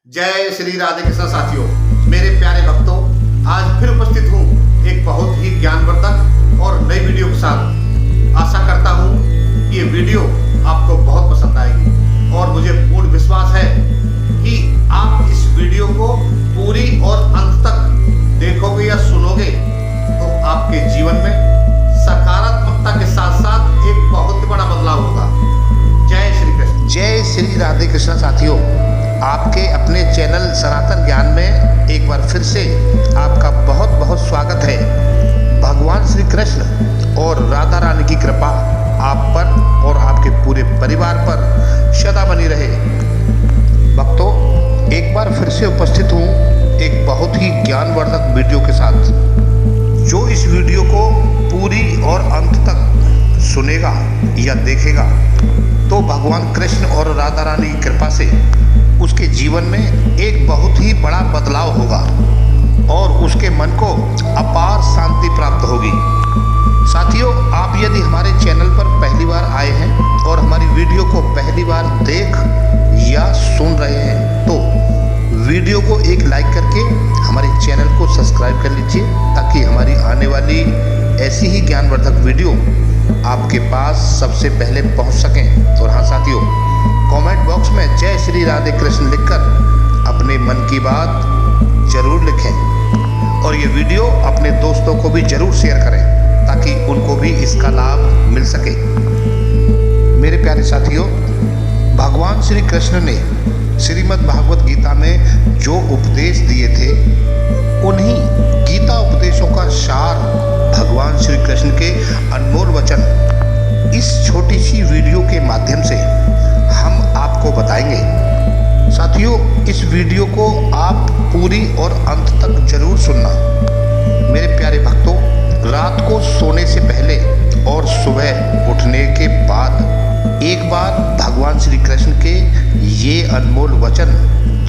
जय श्री राधे कृष्ण साथियों, मेरे प्यारे भक्तों, आज फिर उपस्थित हूँ एक बहुत ही ज्ञानवर्धक और नई वीडियो के साथ। आशा करता हूँ कि ये वीडियो आपको बहुत पसंद आएगी और मुझे पूर्ण विश्वास है कि आप इस वीडियो को पूरी और अंत तक देखोगे या सुनोगे तो आपके जीवन में सकारात्मकता के साथ साथ एक बहुत बड़ा बदलाव होगा। जय श्री कृष्ण। जय श्री राधे कृष्ण साथियों, आपके अपने चैनल सनातन ज्ञान में एक बार फिर से आपका बहुत बहुत स्वागत है। भगवान श्री कृष्ण और राधा रानी की कृपा आप पर और आपके पूरे परिवार पर सदा बनी रहे। भक्तों, एक बार फिर से उपस्थित हूँ एक बहुत ही ज्ञानवर्धक वीडियो के साथ। जो इस वीडियो को पूरी और अंत तक सुनेगा या देखेगा तो भगवान कृष्ण और राधा रानी की कृपा से उसके जीवन में एक बहुत ही बड़ा बदलाव होगा और उसके मन को अपार शांति प्राप्त होगी। साथियों, आप यदि हमारे चैनल पर पहली बार आए हैं और हमारी वीडियो को पहली बार देख या सुन रहे हैं तो वीडियो को एक लाइक करके हमारे चैनल को सब्सक्राइब कर लीजिए ताकि हमारी आने वाली ऐसी ही ज्ञानवर्धक वीडियो आपके पास सबसे पहले पहुंच सकें। और हाँ साथियों, कमेंट बॉक्स में जय श्री राधे कृष्ण लिखकर अपने मन की बात जरूर लिखें और ये वीडियो अपने दोस्तों को भी जरूर शेयर करें ताकि उनको भी इसका लाभ मिल सके। मेरे प्यारे साथियों, भगवान श्री कृष्ण ने श्रीमद् भागवत गीता में जो उपदेश दिए थे उन्हीं गीता उपदेशों का सार भगवान श्री कृष्ण के अनमोल वचन इस छोटी सी वीडियो के माध्यम से हम आपको बताएंगे। साथियों, इस वीडियो को आप पूरी और अंत तक जरूर सुनना। मेरे प्यारे भक्तों, रात को सोने से पहले और सुबह उठने के बाद एक बार भगवान श्री कृष्ण के ये अनमोल वचन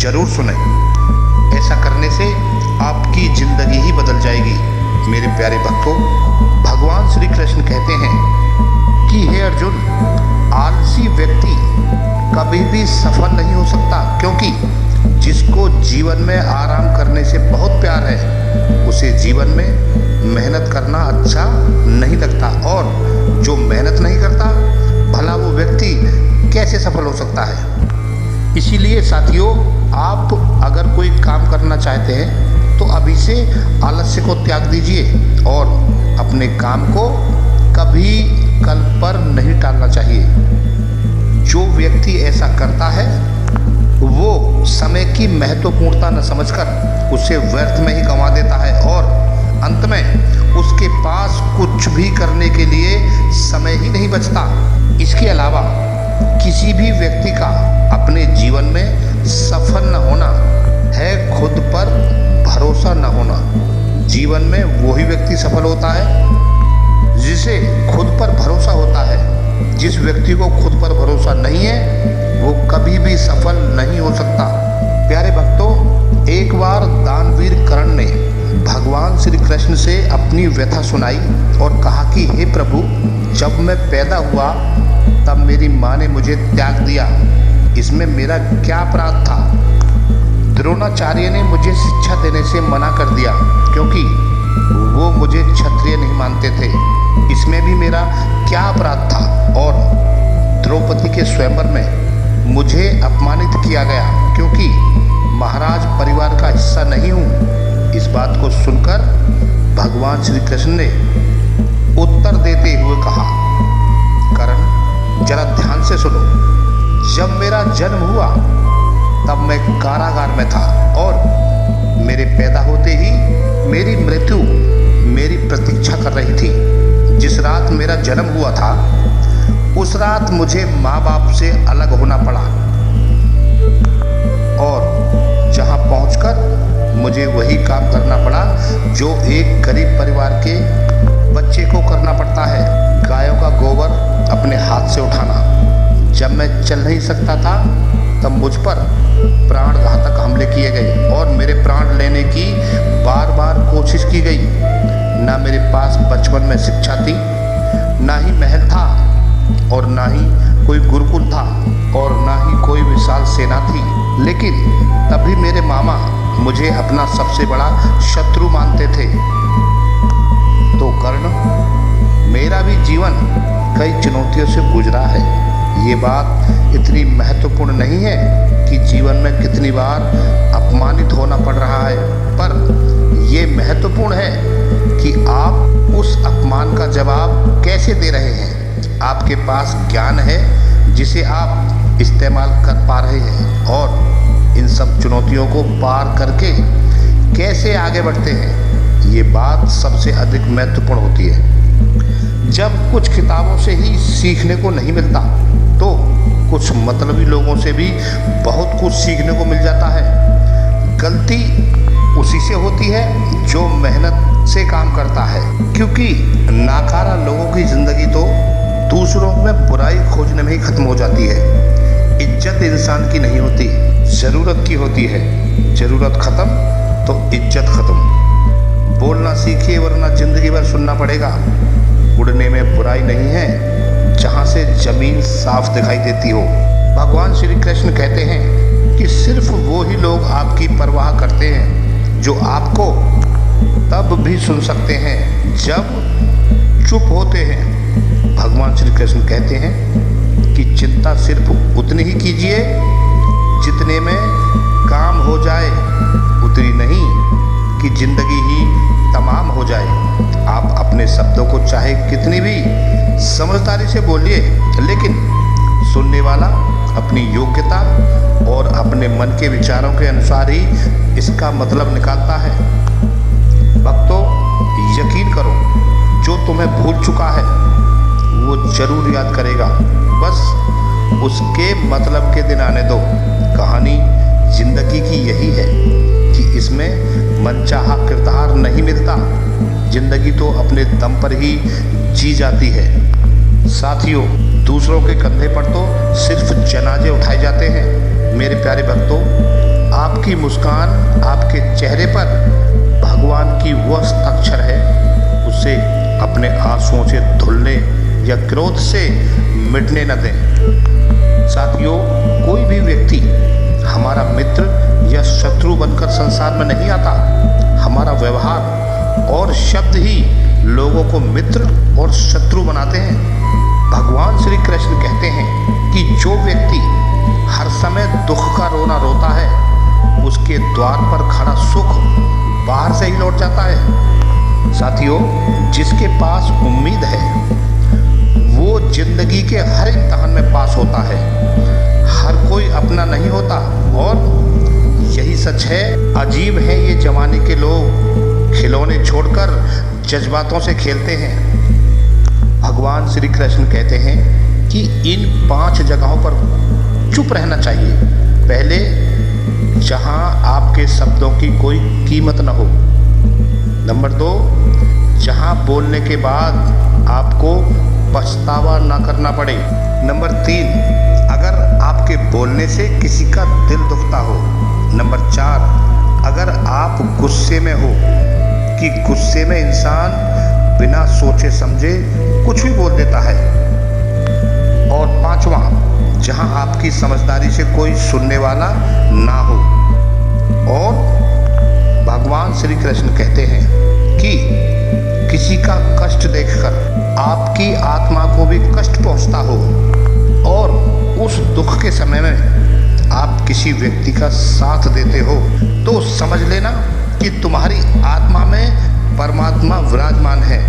जरूर सुनें। ऐसा करने से आपकी जिंदगी ही बदल जाएगी। मेरे प्यारे भक्तों, भगवान श्री कृष्ण कहते हैं कि हे अर्जुन, आलसी व्यक्ति कभी भी सफल नहीं हो सकता, क्योंकि जिसको जीवन में आराम करने से बहुत प्यार है उसे जीवन में मेहनत करना अच्छा नहीं लगता, और जो मेहनत नहीं करता भला वो व्यक्ति कैसे सफल हो सकता है। इसीलिए साथियों, आप अगर कोई काम करना चाहते हैं तो अभी से आलस्य को त्याग दीजिए और अपने काम को कभी कल पर नहीं टालना चाहिए। जो व्यक्ति ऐसा करता है वो समय की महत्वपूर्णता न समझकर उसे व्यर्थ में ही गंवा देता है और अंत में उसके पास कुछ भी करने के लिए समय ही नहीं बचता। इसके अलावा किसी भी व्यक्ति का अपने जीवन में सफल न होना है खुद पर भरोसा न होना। जीवन में वही व्यक्ति सफल होता है जिसे खुद पर भरोसा होता है। जिस व्यक्ति को खुद पर भरोसा नहीं है वो कभी भी सफल नहीं हो सकता। प्यारे भक्तों, एक बार दानवीर कर्ण ने भगवान श्री कृष्ण से अपनी व्यथा सुनाई और कहा कि हे प्रभु, जब मैं पैदा हुआ तब मेरी माँ ने मुझे त्याग दिया, इसमें मेरा क्या अपराध था। द्रोणाचार्य ने मुझे शिक्षा देने से मना कर दिया क्योंकि वो मुझे क्षत्रिय नहीं मानते थे, इसमें भी मेरा क्या अपराध था। और द्रौपदी के स्वयंवर में मुझे अपमानित किया गया क्योंकि महाराज परिवार का हिस्सा नहीं हूँ। इस बात को सुनकर भगवान श्री कृष्ण ने उत्तर देते हुए कहा, कर्ण जरा ध्यान से सुनो, जब मेरा जन्म हुआ तब मैं कारागार में था और मेरे पैदा होते ही मेरी मृत्यु मेरी प्रतीक्षा कर रही थी। जिस रात मेरा जन्म हुआ था उस रात मुझे माँ बाप से अलग होना पड़ा और जहाँ पहुँचकर मुझे वही काम करना पड़ा जो एक गरीब परिवार के बच्चे को करना पड़ता है, गायों का गोबर अपने हाथ से उठाना। जब मैं चल नहीं सकता था तब मुझ पर प्राण घातक हमले किए गए और मेरे प्राण लेने की बार बार कोशिश की गई। ना मेरे पास बचपन में शिक्षा थी, ना ही महल था और ना ही कोई गुरुकुल था और ना ही कोई विशाल सेना थी। लेकिन तभी मेरे मामा मुझे अपना सबसे बड़ा शत्रु मानते थे। तो कर्ण, मेरा भी जीवन कई चुनौतियों से गुजरा है। ये बात इतनी महत्वपूर्ण नहीं है कि जीवन में कितनी बार अपमानित होना पड़ रहा है, पर यह महत्वपूर्ण है कि आप उस अपमान का जवाब कैसे दे रहे हैं। आपके पास ज्ञान है जिसे आप इस्तेमाल कर पा रहे हैं और इन सब चुनौतियों को पार करके कैसे आगे बढ़ते हैं, ये बात सबसे अधिक महत्वपूर्ण होती है। जब कुछ किताबों से ही सीखने को नहीं मिलता तो कुछ मतलबी लोगों से भी बहुत कुछ सीखने को मिल जाता है। गलती उसी से होती है जो मेहनत से काम करता है, क्योंकि नाकारा लोगों की ज़िंदगी तो दूसरों में बुराई खोजने में ही ख़त्म हो जाती है। इज्जत इंसान की नहीं होती, ज़रूरत की होती है। ज़रूरत ख़त्म तो इज्जत ख़त्म। बोलना सीखिए वरना ज़िंदगी भर सुनना पड़ेगा। उड़ने में बुराई नहीं है जहाँ से ज़मीन साफ दिखाई देती हो। भगवान श्री कृष्ण कहते हैं कि सिर्फ वो ही लोग आपकी परवाह करते हैं जो आपको तब भी सुन सकते हैं जब चुप होते हैं। भगवान श्री कृष्ण कहते हैं कि चिंता सिर्फ उतनी ही कीजिए जितने में काम हो जाए, उतनी नहीं कि जिंदगी ही तमाम हो जाए। आप अपने शब्दों को चाहे कितनी भी समझदारी से बोलिए, लेकिन सुनने वाला अपनी योग्यता और अपने मन के विचारों के अनुसार ही इसका मतलब निकालता है। भक्तों, यकीन करो, जो तुम्हें भूल चुका है वो जरूर याद करेगा। बस उसके मतलब के दिन आने दो। कहानी जिंदगी की यही है कि इसमें मनचाहा किरदार नहीं मिलता। जिंदगी तो अपने दम पर ही जी जाती है। साथियों, दूसरों के कंधे पर तो सिर्फ जनाजे उठाए जाते हैं। मेरे प्यारे भक्तों, आपकी मुस्कान, आपके चेहरे पर भगवान की वह अक्षर है, उसे अपने आंसुओं से धुलने या क्रोध से मिटने न दें। साथियों, कोई भी व्यक्ति हमारा मित्र या शत्रु बनकर संसार में नहीं आता। हमारा व्यवहार और शब्द ही लोगों को मित्र और शत्रु बनाते हैं। भगवान श्री कृष्ण कहते हैं कि जो व्यक्ति हर समय दुख का रोना रोता है, उसके द्वार पर खड़ा सुख बाहर से ही लौट जाता है। साथियों, जिसके पास उम्मीद है वो जिंदगी के हर इम्तिहान में पास होता है। हर कोई अपना नहीं होता और यही सच है। अजीब है ये जमाने के लोग, खिलौने छोड़कर जज्बातों से खेलते हैं। भगवान श्री कृष्ण कहते हैं कि इन 5 जगहों पर चुप रहना चाहिए। पहले, जहां आपके शब्दों की कोई कीमत न हो। नंबर 2, जहां बोलने के बाद आपको पछतावा ना करना पड़े। नंबर 3, अगर आपके बोलने से किसी का दिल दुखता हो। नंबर 4, अगर आप गुस्से में हो कि गुस्से में इंसान बिना सोचे समझे कुछ भी बोल देता है। और 5वां, जहां आपकी समझदारी से कोई सुनने वाला ना हो। और भगवान श्री कृष्ण कहते हैं कि किसी का कष्ट देखकर आपकी आत्मा को भी कष्ट पहुंचता हो और उस दुख के समय में आप किसी व्यक्ति का साथ देते हो, तो समझ लेना कि तुम्हारी आत्मा में परमात्मा विराजमान है।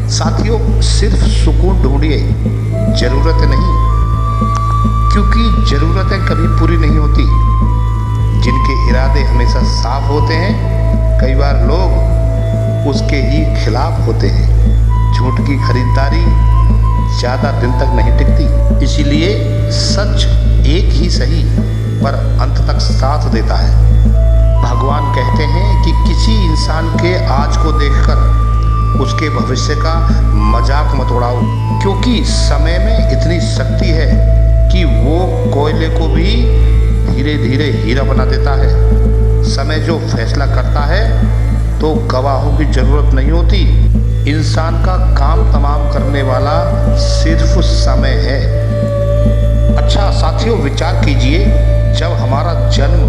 साथियों, सिर्फ सुकून ढूंढिए, जरूरत नहीं, क्योंकि जरूरतें कभी पूरी नहीं होती। जिनके इरादे हमेशा साफ होते हैं, कई बार लोग उसके ही खिलाफ होते हैं। झूठ की खरीदारी ज़्यादा दिन तक नहीं टिकती, इसीलिए सच एक ही सही पर अंत तक साथ देता है। भगवान कहते हैं कि किसी इंसान के आज को देखकर उसके भविष्य का मजाक मत उड़ाओ, क्योंकि समय में इतनी शक्ति है कि वो कोयले को भी धीरे धीरे हीरा बना देता है। समय जो फैसला करता है तो गवाहों की जरूरत नहीं होती। इंसान का काम तमाम करने वाला सिर्फ समय है। अच्छा साथियों, विचार कीजिए जब हमारा जन्म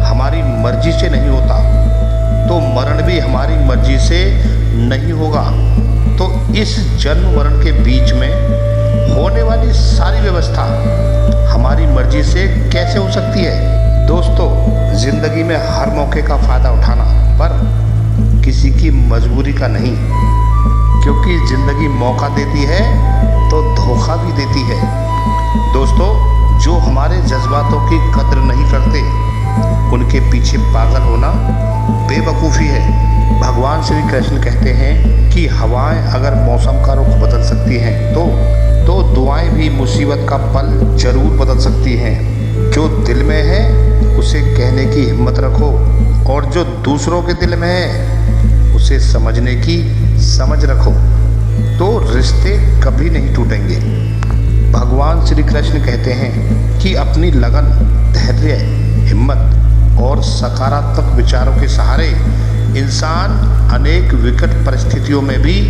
हमारी मर्जी से नहीं होता तो मरण भी हमारी मर्जी से नहीं होगा। तो इस जन्म मरण के बीच में होने वाली सारी व्यवस्था हमारी मर्जी से कैसे हो सकती है? दोस्तों, जिंदगी में हर मौके का फायदा उठाना, पर किसी की मजबूरी का नहीं, क्योंकि जिंदगी मौका देती है तो धोखा भी देती है। दोस्तों, जो हमारे जज्बातों की कद्र नहीं करते उनके पीछे पागल होना बेवकूफ़ी है। भगवान श्री कृष्ण कहते हैं कि हवाएं अगर मौसम का रुख बदल सकती हैं तो दुआएं भी मुसीबत का पल जरूर बदल सकती हैं। जो दिल में है उसे कहने की हिम्मत रखो, और जो दूसरों के दिल में है उसे समझने की समझ रखो, तो रिश्ते कभी नहीं टूटेंगे। भगवान श्री कृष्ण कहते हैं कि अपनी लगन, धैर्य, हिम्मत और सकारात्मक विचारों के सहारे इंसान अनेक विकट परिस्थितियों में भी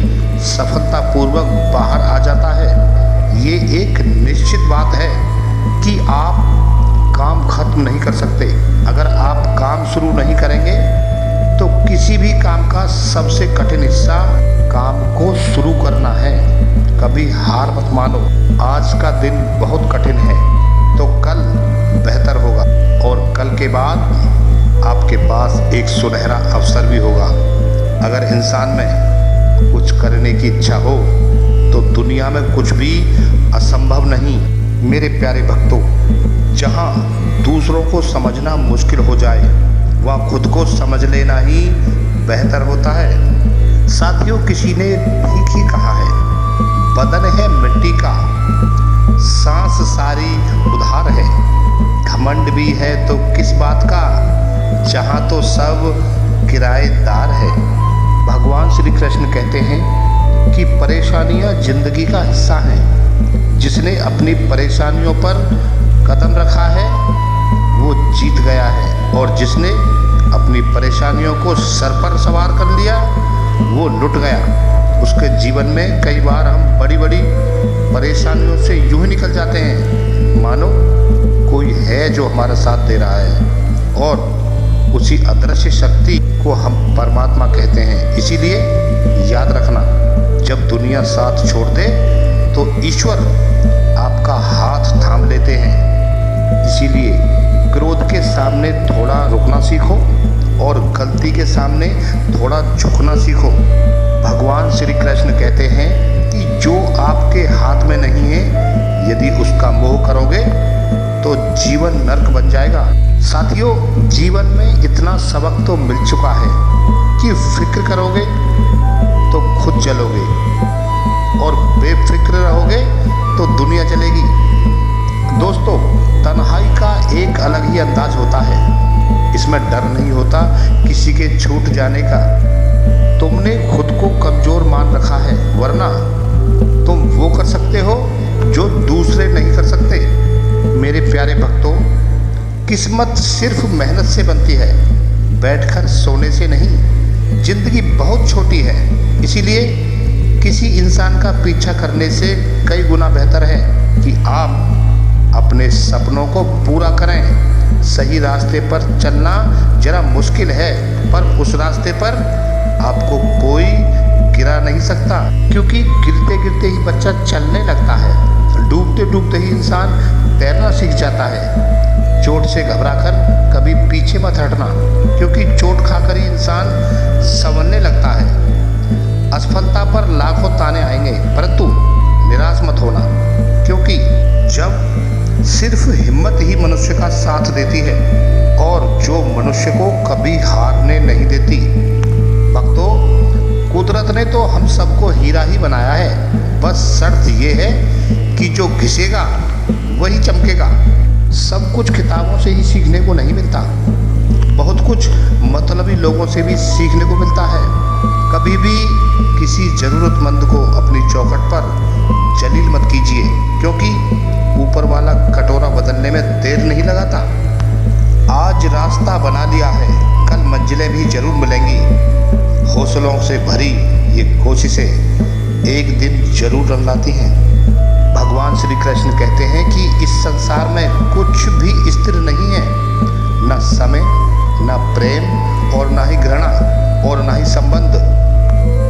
सफलतापूर्वक बाहर आ जाता है। ये एक निश्चित बात है कि आप काम खत्म नहीं कर सकते। अगर आप काम शुरू नहीं करेंगे तो किसी भी काम का सबसे कठिन हिस्सा काम को शुरू करना है। कभी हार मत मानो। आज का दिन बहुत कठिन है तो कल बेहतर होगा, और कल के बाद आपके पास एक सुनहरा अवसर भी होगा। अगर इंसान में कुछ करने की इच्छा हो तो दुनिया में कुछ भी असंभव नहीं। मेरे प्यारे भक्तों, जहाँ दूसरों को समझना मुश्किल हो जाए वह खुद को समझ लेना ही बेहतर होता है। साथियों, किसी ने ठीक ही कहा है, बदन है मिट्टी का, सांस सारी उधार है। घमंड भी है तो किस बात का, जहाँ तो सब किराएदार है। भगवान श्री कृष्ण कहते हैं कि परेशानियाँ जिंदगी का हिस्सा हैं। जिसने अपनी परेशानियों पर कदम रखा है वो जीत गया है, और जिसने अपनी परेशानियों को सर पर सवार कर लिया वो लुट गया। उसके जीवन में कई बार हम बड़ी बड़ी परेशानियों से यूं ही निकल जाते हैं मानो कोई है जो हमारा साथ दे रहा है, और उसी अदृश्य शक्ति को हम परमात्मा कहते हैं। इसीलिए याद रखना, जब दुनिया साथ छोड़ दे तो ईश्वर आपका हाथ थाम लेते हैं। इसीलिए क्रोध के सामने थोड़ा रुकना सीखो और गलती के सामने थोड़ा झुकना सीखो। भगवान श्री कृष्ण कहते हैं कि जो आपके हाथ में नहीं है, यदि उसका मोह करोगे तो जीवन नर्क बन जाएगा। साथियों, जीवन में इतना सबक तो मिल चुका है कि फिक्र करोगे तो खुद जलोगे, और बेफिक्र रहोगे तो दुनिया चलेगी। दोस्तों, तन्हाई का एक अलग ही अंदाज होता है। इसमें डर नहीं होता किसी के छूट जाने का। तुमने खुद को कमज़ोर मान रखा है, वरना तुम वो कर सकते हो जो दूसरे नहीं कर सकते। मेरे प्यारे भक्तों, किस्मत सिर्फ मेहनत से बनती है, बैठकर सोने से नहीं। जिंदगी बहुत छोटी है, इसीलिए किसी इंसान का पीछा करने से कई गुना बेहतर है कि आप अपने सपनों को पूरा करें। सही रास्ते पर चलना जरा मुश्किल है, पर उस रास्ते पर आपको कोई गिरा नहीं सकता, क्योंकि गिरते गिरते ही बच्चा चलने लगता है। डूबते डूबते ही इंसान तैरना सीख जाता है। चोट से घबराकर कभी पीछे मत हटना, क्योंकि चोट खाकर ही इंसान संवरने लगता है। असफलता पर लाखों ताने आएंगे, परंतु निराश मत होना, क्योंकि जब सिर्फ हिम्मत ही मनुष्य का साथ देती है, और जो मनुष्य को कभी हारने नहीं देती। भक्तों, कुदरत ने तो हम सबको हीरा ही बनाया है, बस शर्त ये है कि जो घिसेगा वही चमकेगा। सब कुछ किताबों से ही सीखने को नहीं मिलता, बहुत कुछ मतलबी लोगों से भी सीखने को मिलता है। कभी भी किसी ज़रूरतमंद को अपनी चौखट पर जलील मत कीजिए, क्योंकि ऊपर वाला कटोरा बदलने में देर नहीं लगाता। आज रास्ता बना लिया है, कल मंजिलें भी जरूर मिलेंगी। हौसलों से भरी ये कोशिशें एक दिन जरूर रंग लाती हैं। भगवान श्री कृष्ण कहते हैं कि इस संसार में कुछ भी स्थिर नहीं है, न समय, न प्रेम और न ही घृणा और न ही संबंध।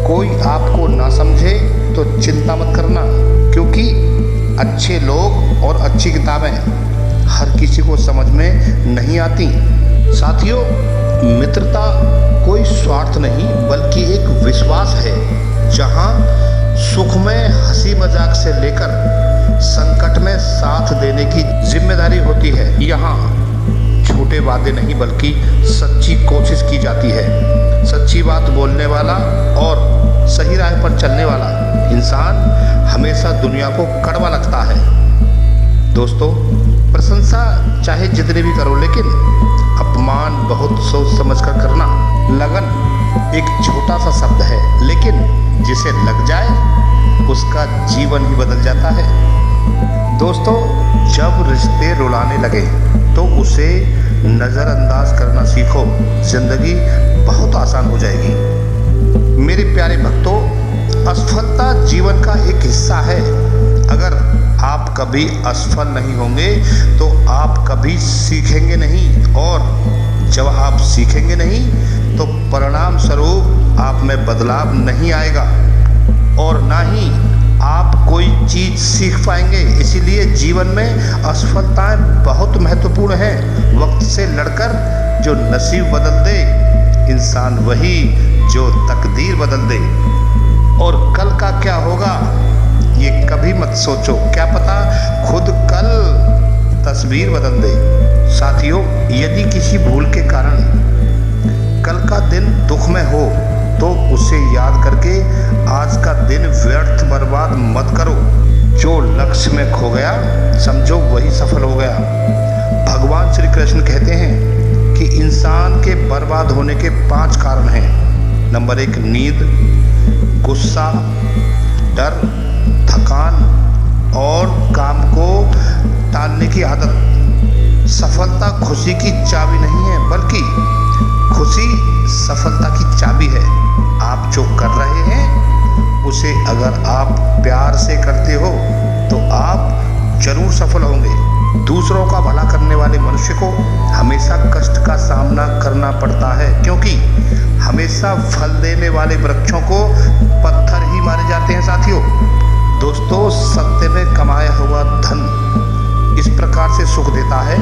कोई आपको ना समझे तो चिंता मत करना, क्योंकि अच्छे लोग और अच्छी किताबें हर किसी को समझ में नहीं आती। साथियों, मित्रता कोई स्वार्थ नहीं बल्कि एक विश्वास है, जहां सुख में हंसी मजाक से लेकर संकट में साथ देने की जिम्मेदारी होती है। यहाँ छोटे वादे नहीं बल्कि सच्ची कोशिश की जाती है। सच्ची बात बोलने वाला और सही राह पर चलने वाला इंसान हमेशा दुनिया को कड़वा लगता है। दोस्तों, प्रशंसा चाहे जितनी भी करो, लेकिन अपमान बहुत सोच समझ कर करना। लगन एक छोटा सा शब्द है, लेकिन जिसे लग जाए उसका जीवन ही बदल जाता है। दोस्तों, जब रिश्ते रुलाने लगे तो उसे नज़रअंदाज करना सीखो, जिंदगी बहुत आसान हो जाएगी। मेरे प्यारे भक्तों, असफलता जीवन का एक हिस्सा है। अगर आप कभी असफल नहीं होंगे तो आप कभी सीखेंगे नहीं, और जब आप सीखेंगे नहीं तो परिणाम स्वरूप आप में बदलाव नहीं आएगा और ना ही आप कोई चीज़ सीख पाएंगे। इसीलिए जीवन में असफलताएं बहुत महत्वपूर्ण हैं। वक्त से लड़कर जो नसीब बदल दे इंसान वही जो तकदीर बदल दे। और कल का क्या होगा ये कभी मत सोचो, क्या पता खुद कल तस्वीर बदल दे। साथियों, यदि किसी भूल के कारण कल का दिन दुख में हो तो उसे याद करके आज का दिन व्यर्थ बर्बाद मत करो। जो लक्ष्य में खो गया समझो वही सफल हो गया। भगवान श्री कृष्ण कहते हैं कि इंसान के बर्बाद होने के 5 कारण हैं। नंबर 1, नींद, गुस्सा, डर, थकान और काम को टालने की आदत। सफलता खुशी की चाबी नहीं है, बल्कि खुशी सफलता की चाबी है। आप जो कर रहे हैं उसे अगर आप प्यार से करते हो तो आप जरूर सफल होंगे। दूसरों का भला करने वाले मनुष्य को हमेशा कष्ट का सामना करना पड़ता है, क्योंकि हमेशा फल देने वाले वृक्षों को पत्थर ही मारे जाते हैं। साथियों, दोस्तों, सत्य में कमाया हुआ धन इस प्रकार से सुख देता है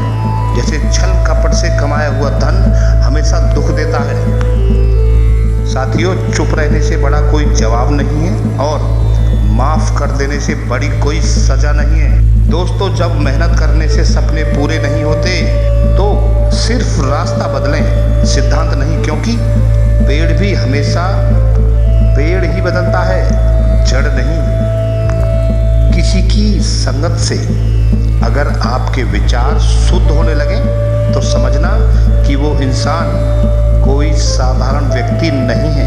जैसे छल कपट से कमाया हुआ धन हमेशा दुख देता है। साथियों, चुप रहने से बड़ा कोई जवाब नहीं है और माफ कर देने से बड़ी कोई सजा नहीं है। दोस्तों, जब मेहनत करने से सपने पूरे नहीं होते तो सिर्फ रास्ता बदलें, सिद्धांत नहीं, क्योंकि पेड़ भी हमेशा पेड़ ही बदलता है, जड़ नहीं। किसी की संगत से अगर आपके विचार शुद्ध होने लगे तो समझना कि वो इंसान कोई साधारण व्यक्ति नहीं है।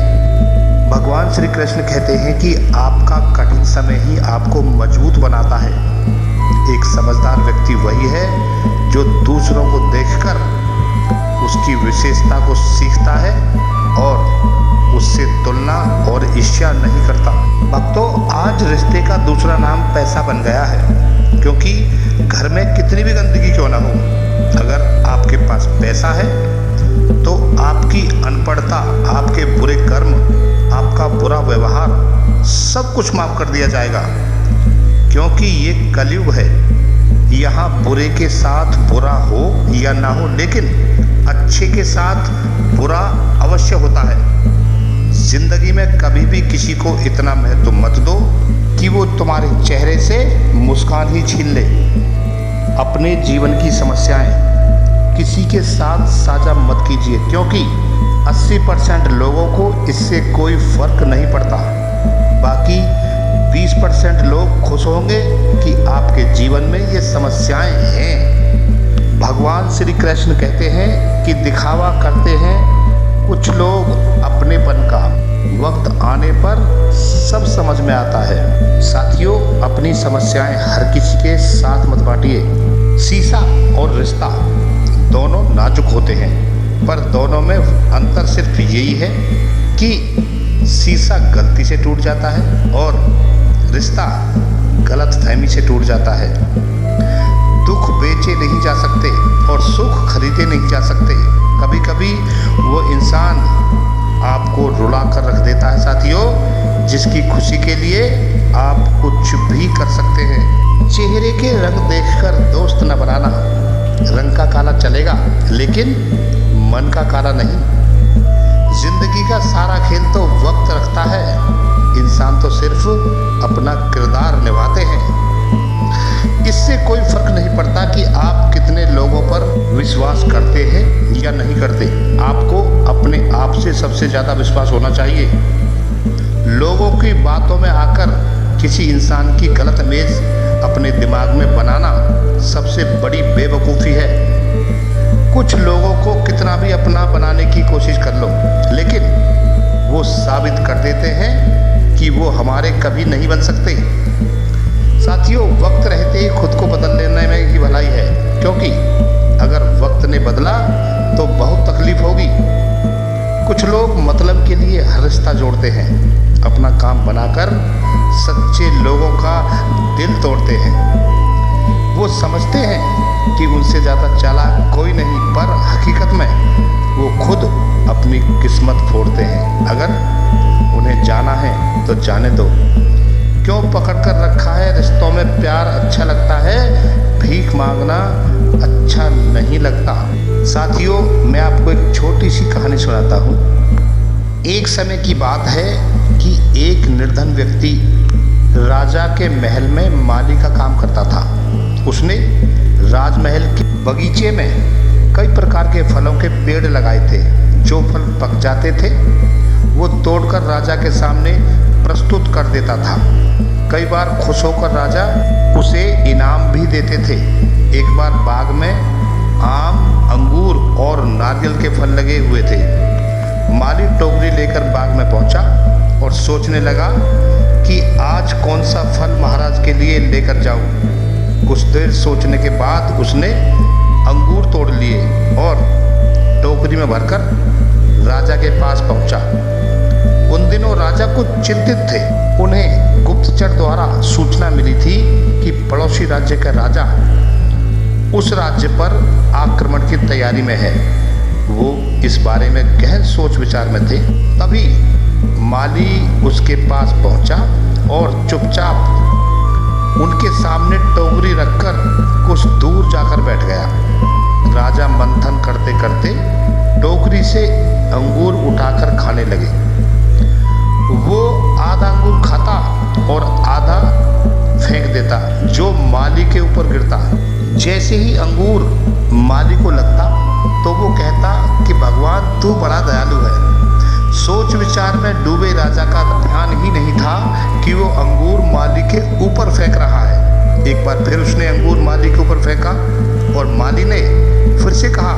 भगवान श्री कृष्ण कहते हैं कि आपका कठिन समय ही आपको मजबूत बनाता है। एक समझदार व्यक्ति वही है जो दूसरों को देखकर उसकी विशेषता को सीखता है और उससे तुलना और ईर्ष्या नहीं करता। भक्तों, आज रिश्ते का दूसरा नाम पैसा बन गया है, क्योंकि घर में कितनी भी गंदगी क्यों ना हो, अगर आपके पास पैसा है तो आपकी अनपढ़ता, आपके बुरे कर्म, आपका बुरा व्यवहार सब कुछ माफ कर दिया जाएगा। क्योंकि ये कलयुग है, यहाँ बुरे के साथ बुरा हो या ना हो, लेकिन अच्छे के साथ बुरा अवश्य होता है। जिंदगी में कभी भी किसी को इतना महत्व मत दो कि वो तुम्हारे चेहरे से मुस्कान ही छीन ले। अपने जीवन की समस्याएं किसी के साथ साझा मत कीजिए, क्योंकि 80% लोगों को इससे कोई फर्क नहीं पड़ता। बाकी 20% लोग खुश होंगे कि आपके जीवन में ये समस्याएं हैं। भगवान श्री कृष्ण कहते हैं कि दिखावा करते हैं कुछ लोग अपनेपन का, वक्त आने पर सब समझ में आता है। साथियों, अपनी समस्याएं हर किसी के साथ मत बांटिए। शीशा और रिश्ता दोनों नाजुक होते हैं, पर दोनों में अंतर सिर्फ यही है कि शीशा गलती से टूट जाता है और रिश्ता गलतफहमी से टूट जाता है। दुख बेचे नहीं जा सकते और सुख खरीदे नहीं जा सकते। कभी कभी वो इंसान आपको रुला कर रख देता है साथियों, जिसकी खुशी के लिए आप कुछ भी कर सकते हैं। चेहरे के रंग देखकर दोस्त न बनाना। रंग का काला चलेगा लेकिन मन का काला नहीं। जिंदगी का सारा खेल तो वक्त रखता है, इंसान तो सिर्फ अपना किरदार निभाते हैं। इससे कोई फर्क नहीं पड़ता कि आप कितने लोगों पर विश्वास करते हैं या नहीं करते। आपको अपने आप से सबसे ज़्यादा विश्वास होना चाहिए। लोगों की बातों में आकर किसी इंसान की गलत इमेज अपने दिमाग में बनाना सबसे बड़ी बेवकूफ़ी है। कुछ लोगों को कितना भी अपना बनाने की कोशिश कर लो, लेकिन वो साबित कर देते हैं कि वो हमारे कभी नहीं बन सकते। साथियों, वक्त रहते ही खुद को बदल लेने में ही भलाई है, क्योंकि अगर वक्त ने बदला तो बहुत तकलीफ होगी। कुछ लोग मतलब के लिए हर रिश्ता जोड़ते हैं, अपना काम बनाकर सच्चे लोगों का दिल तोड़ते हैं। वो समझते हैं कि उनसे ज़्यादा चालाक कोई नहीं, पर हकीकत में वो खुद अपनी किस्मत फोड़ते हैं। अगर उन्हें जाना है तो जाने दो। क्यों पकड़ कर रखा है रिश्तों में? प्यार अच्छा लगता है, भीख मांगना अच्छा नहीं लगता। साथियों, मैं आपको एक छोटी सी कहानी सुनाता हूँ। एक समय की बात है कि एक निर्धन व्यक्ति राजा के महल में माली का काम करता था। उसने राजमहल के बगीचे में कई प्रकार के फलों के पेड़ लगाए थे। जो फल पक जाते थे वो तोड़कर राजा के सामने प्रस्तुत कर देता था। कई बार खुश होकर राजा उसे इनाम भी देते थे। एक बार बाग में आम, अंगूर और नारियल के फल लगे हुए थे। माली टोकरी लेकर बाग में पहुंचा और सोचने लगा कि आज कौन सा फल महाराज के लिए लेकर जाऊं। कुछ देर सोचने के बाद उसने अंगूर तोड़ लिए और टोकरी में भरकर राजा के पास पहुंचा। उन दिनों राजा कुछ चिंतित थे। उन्हें गुप्तचर द्वारा सूचना मिली थी कि पड़ोसी राज्य का राजा उस राज्य पर आक्रमण की तैयारी में है। वो इस बारे में गहन सोच विचार में थे। तभी माली उसके पास पहुंचा और चुपचाप उनके सामने टोकरी रखकर कुछ दूर जाकर बैठ गया। राजा मंथन करते करते टोकरी से अंगूर उठाकर खाने लगे। वो आधा अंगूर खाता और आधा फेंक देता, जो माली के ऊपर गिरता। जैसे ही अंगूर माली को लगता तो वो कहता कि भगवान तू बड़ा दयालु है। सोच विचार में डूबे राजा का ध्यान ही नहीं था कि वो अंगूर माली के ऊपर फेंक रहा है। एक बार फिर उसने अंगूर माली के ऊपर फेंका और माली ने फिर से कहा,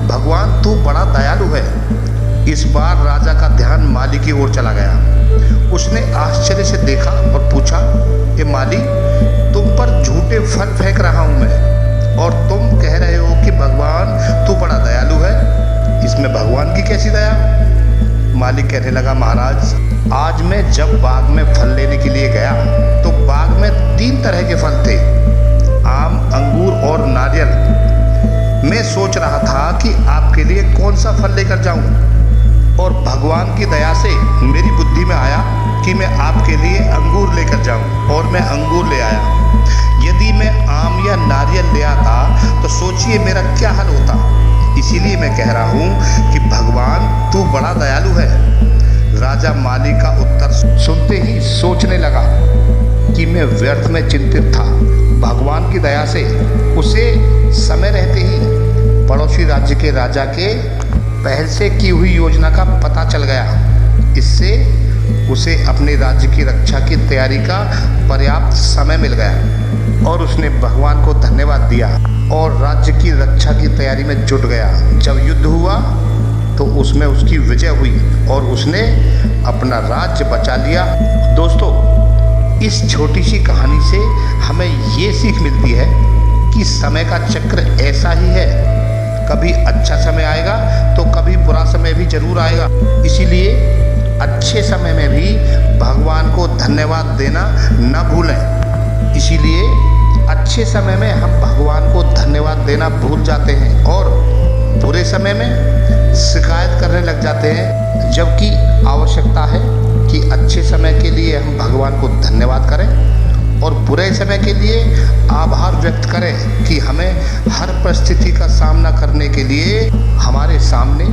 भगवान तू बड़ा दयालु है। इस बार राजा का ध्यान माली की ओर चला गया। उसने आश्चर्य से देखा और पूछा कि माली, तुम पर झूठे फल फेंक रहा हूं मैं और तुम कह रहे हो कि भगवान तू बड़ा दयालु है। इसमें भगवान की कैसी दया? माली कहने लगा, महाराज, आज मैं जब बाग में फल लेने के लिए गया तो बाग में 3 तरह के फल थे, आम, अंगूर और नारियल। मैं सोच रहा था कि आपके लिए कौन सा फल लेकर जाऊं और भगवान की दया से मेरी बुद्धि में आया कि मैं आपके लिए अंगूर लेकर जाऊं और मैं अंगूर ले आया। यदि मैं आम या नारियल ले आता तो सोचिए मेरा क्या हाल होता। इसीलिए मैं कह रहा हूँ कि भगवान तू बड़ा दयालु है। राजा माली का उत्तर सुनते ही सोचने लगा कि मैं व्यर्थ में चिंतित था। भगवान की दया से उसे समय रहते ही पड़ोसी राज्य के राजा के पहल से की हुई योजना का पता चल गया। इससे उसे अपने राज्य की रक्षा की तैयारी का पर्याप्त समय मिल गया और उसने भगवान को धन्यवाद दिया और राज्य की रक्षा की तैयारी में जुट गया। जब युद्ध हुआ तो उसमें उसकी विजय हुई और उसने अपना राज्य बचा लिया। दोस्तों, इस छोटी सी कहानी से हमें ये सीख मिलती है कि समय का चक्र ऐसा ही है, कभी अच्छा समय आएगा तो कभी बुरा समय भी जरूर आएगा। इसीलिए अच्छे समय में भी भगवान को धन्यवाद देना न भूलें। इसीलिए अच्छे समय में हम भगवान को धन्यवाद देना भूल जाते हैं और बुरे समय में शिकायत करने लग जाते हैं, जबकि आवश्यकता है कि अच्छे समय के लिए हम भगवान को धन्यवाद करें और बुरे समय के लिए आभार व्यक्त करें कि हमें हर परिस्थिति का सामना करने के लिए हमारे सामने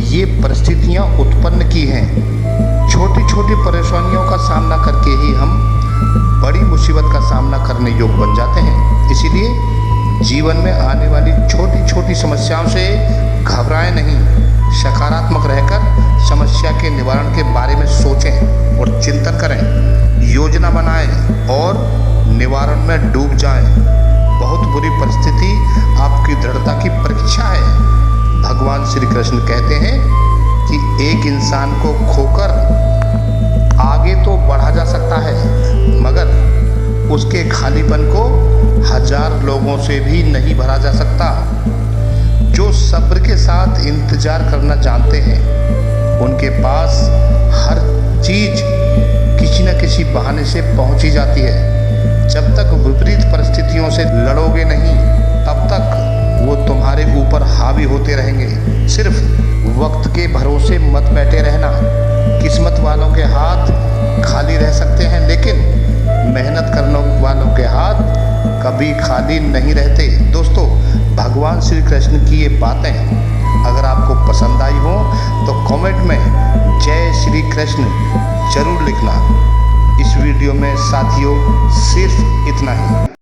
ये परिस्थितियाँ उत्पन्न की हैं। छोटी छोटी परेशानियों का सामना करके ही हम बड़ी मुसीबत का सामना करने योग्य बन जाते हैं। इसीलिए जीवन में आने वाली छोटी छोटी समस्याओं से घबराएं नहीं, सकारात्मक रहकर समस्या के निवारण के बारे में सोचें और चिंतन करें, योजना बनाएं और निवारण में डूब जाएं। बहुत बुरी परिस्थिति आपकी दृढ़ता की परीक्षा है। भगवान श्री कृष्ण कहते हैं कि एक इंसान को खोकर आगे तो बढ़ा जा सकता है, मगर उसके खालीपन को 1000 लोगों से भी नहीं भरा जा सकता। जो सब्र के साथ इंतजार करना जानते हैं, उनके पास हर चीज किसी न किसी बहाने से पहुंची जाती है। जब तक विपरीत परिस्थितियों से लड़ोगे नहीं, तब तक वो तुम्हारे ऊपर हावी होते रहेंगे। सिर्फ वक्त के भरोसे मत बैठे रहना। किस्मत वालों के हाथ खाली रह सकते हैं, लेकिन मेहनत करने वालों के हाथ कभी खाली नहीं रहते। दोस्तों, भगवान श्री कृष्ण की ये बातें अगर आपको पसंद आई हो तो कमेंट में जय श्री कृष्ण जरूर लिखना। इस वीडियो में साथियों सिर्फ इतना ही।